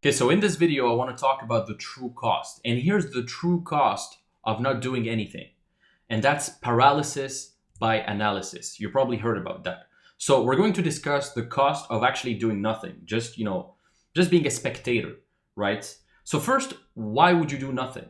Okay, so in this video, I want to talk about the true cost. And here's the true cost of not doing anything. And that's paralysis by analysis. You probably heard about that. So we're going to discuss the cost of actually doing nothing, just being a spectator, right? So first, why would you do nothing,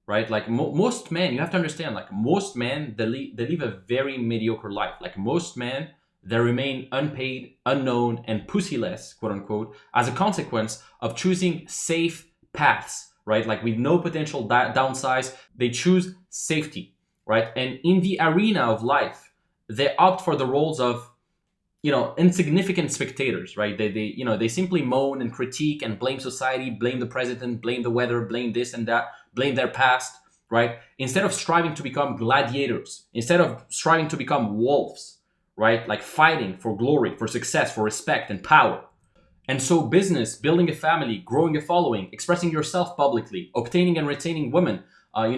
right? Like most men, you have to understand, like most men, they live a very mediocre life. Like most men, they remain unpaid, unknown, and pussyless, quote unquote, as a consequence of choosing safe paths, right? Like with no potential downsides, they choose safety, right? And in the arena of life, they opt for the roles of, insignificant spectators, right? They simply moan and critique and blame society, blame the president, blame the weather, blame this and that, blame their past, right? Instead of striving to become gladiators, instead of striving to become wolves, right? Like fighting for glory, for success, for respect and power. And so business, building a family, growing a following, expressing yourself publicly, obtaining and retaining women,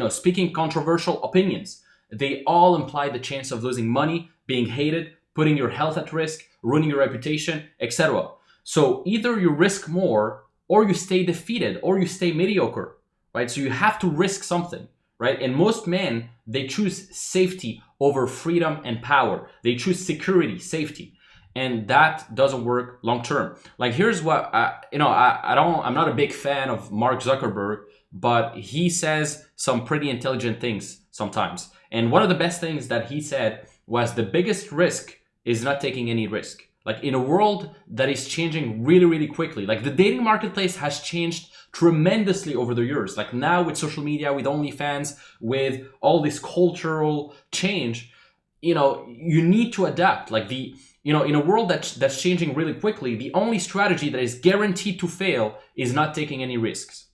speaking controversial opinions, they all imply the chance of losing money, being hated, putting your health at risk, ruining your reputation, etc. So either you risk more or you stay defeated or you stay mediocre, right? So you have to risk something, right? And most men, they choose safety over freedom and power. They choose security, safety. And that doesn't work long term. Like here's what I'm not a big fan of Mark Zuckerberg, but he says some pretty intelligent things sometimes. And one of the best things that he said was the biggest risk is not taking any risk. Like in a world that is changing really, really quickly, like the dating marketplace has changed tremendously over the years. Like now with social media, with OnlyFans, with all this cultural change, you need to adapt. Like in a world that's changing really quickly, the only strategy that is guaranteed to fail is not taking any risks.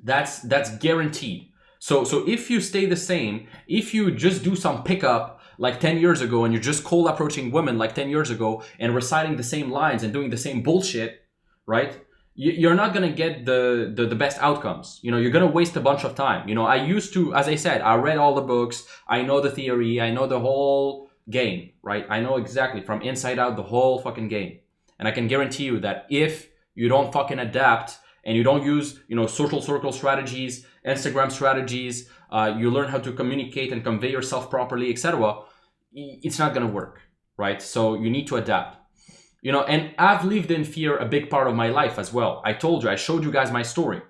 That's guaranteed. So if you stay the same, if you just do some pickup like 10 years ago and you're just cold approaching women like 10 years ago and reciting the same lines and doing the same bullshit, right? You're not going to get the best outcomes. You're going to waste a bunch of time. I used to, as I said, I read all the books. I know the theory. I know the whole game, right? I know exactly from inside out the whole fucking game. And I can guarantee you that if you don't fucking adapt and you don't use, social circle strategies, Instagram strategies, you learn how to communicate and convey yourself properly, etc., it's not going to work, right? So you need to adapt. And I've lived in fear a big part of my life as well. I showed you guys my story,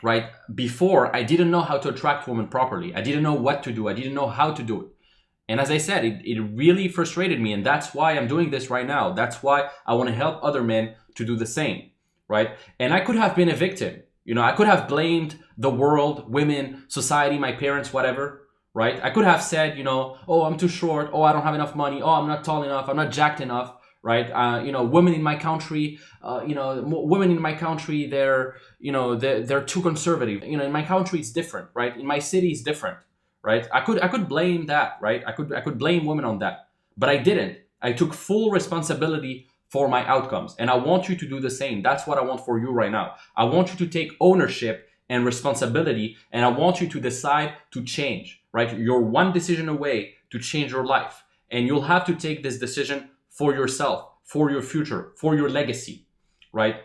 right? Before, I didn't know how to attract women properly. I didn't know what to do. I didn't know how to do it. And as I said, it really frustrated me. And that's why I'm doing this right now. That's why I want to help other men to do the same, right? And I could have been a victim. I could have blamed the world, women, society, my parents, whatever, right? I could have said, oh, I'm too short. Oh, I don't have enough money. Oh, I'm not tall enough. I'm not jacked enough. Right, women in my country, women in my country, they're too conservative. In my country it's different, right? In my city it's different, right? I could blame that, right? I could blame women on that, but I didn't. I took full responsibility for my outcomes, and I want you to do the same. That's what I want for you right now. I want you to take ownership and responsibility, and I want you to decide to change, right? You're one decision away to change your life, and you'll have to take this decision for yourself, for your future, for your legacy, right?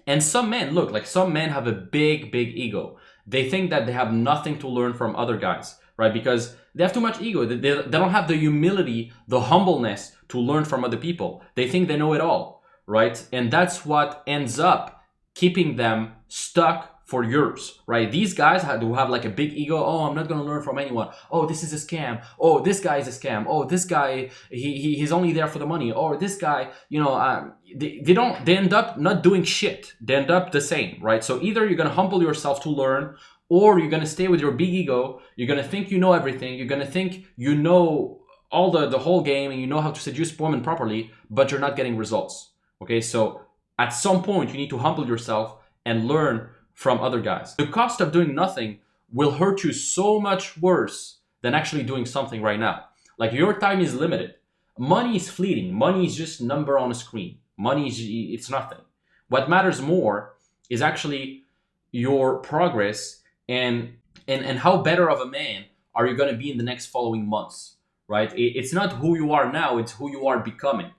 And some men have a big, big ego. They think that they have nothing to learn from other guys, right? Because they have too much ego. They don't have the humility, the humbleness to learn from other people. They think they know it all, right? And that's what ends up keeping them stuck for years, right? These guys who have like a big ego. Oh, I'm not going to learn from anyone. Oh, this is a scam. Oh, this guy is a scam. Oh, this guy, he's only there for the money. Or this guy, they end up not doing shit. They end up the same, right? So either you're going to humble yourself to learn, or you're going to stay with your big ego. You're going to think you know everything. You're going to think you know all the whole game and you know how to seduce women properly, but you're not getting results. Okay, so at some point you need to humble yourself and learn from other guys. The cost of doing nothing will hurt you so much worse than actually doing something right now. Like your time is limited. Money is fleeting. Money is just a number on a screen. It's nothing. What matters more is actually your progress and how better of a man are you going to be in the next following months, right? It's not who you are now, it's who you are becoming,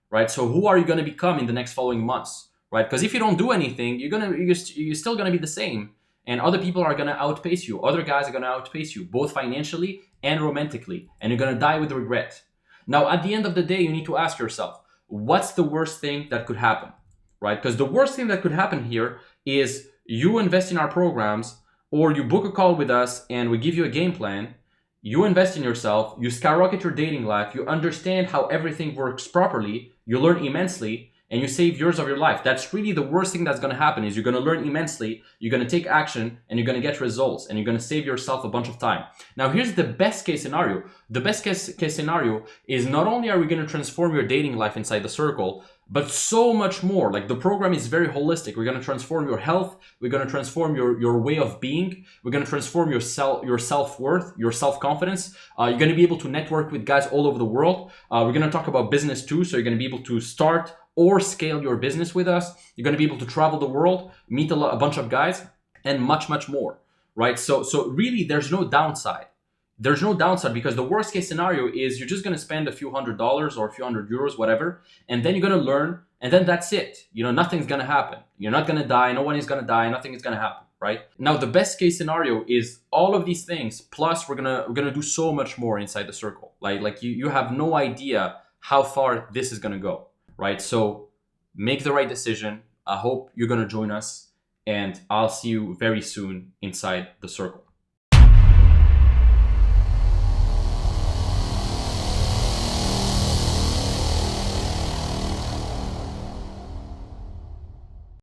right? So who are you going to become in the next following months, right? Because if you don't do anything, you're still gonna be the same, and other people are gonna outpace you. Other guys are gonna outpace you, both financially and romantically, and you're gonna die with regret. Now, at the end of the day, you need to ask yourself, what's the worst thing that could happen, right? Because the worst thing that could happen here is you invest in our programs, or you book a call with us and we give you a game plan. You invest in yourself, you skyrocket your dating life, you understand how everything works properly, you learn immensely, and you save years of your life. That's really the worst thing that's going to happen, is you're going to learn immensely, you're going to take action, and you're going to get results, and you're going to save yourself a bunch of time. Now, here's the best case scenario. The best case scenario is not only are we going to transform your dating life inside the circle, but so much more. Like, the program is very holistic. We're going to transform your health. We're going to transform your way of being. We're going to transform your self-worth, your self-confidence. You're going to be able to network with guys all over the world. We're going to talk about business too. So you're going to be able to start or scale your business with us. You're going to be able to travel the world, meet a bunch of guys, and much, much more, right? So really, there's no downside. There's no downside, because the worst case scenario is you're just going to spend a few $100s or a few €100, whatever, and then you're going to learn, and then that's it. Nothing's going to happen. You're not going to die. No one is going to die. Nothing is going to happen, right? Now, the best case scenario is all of these things, plus we're gonna do so much more inside the circle. Like you have no idea how far this is going to go, right? So make the right decision. I hope you're going to join us, and I'll see you very soon inside the circle.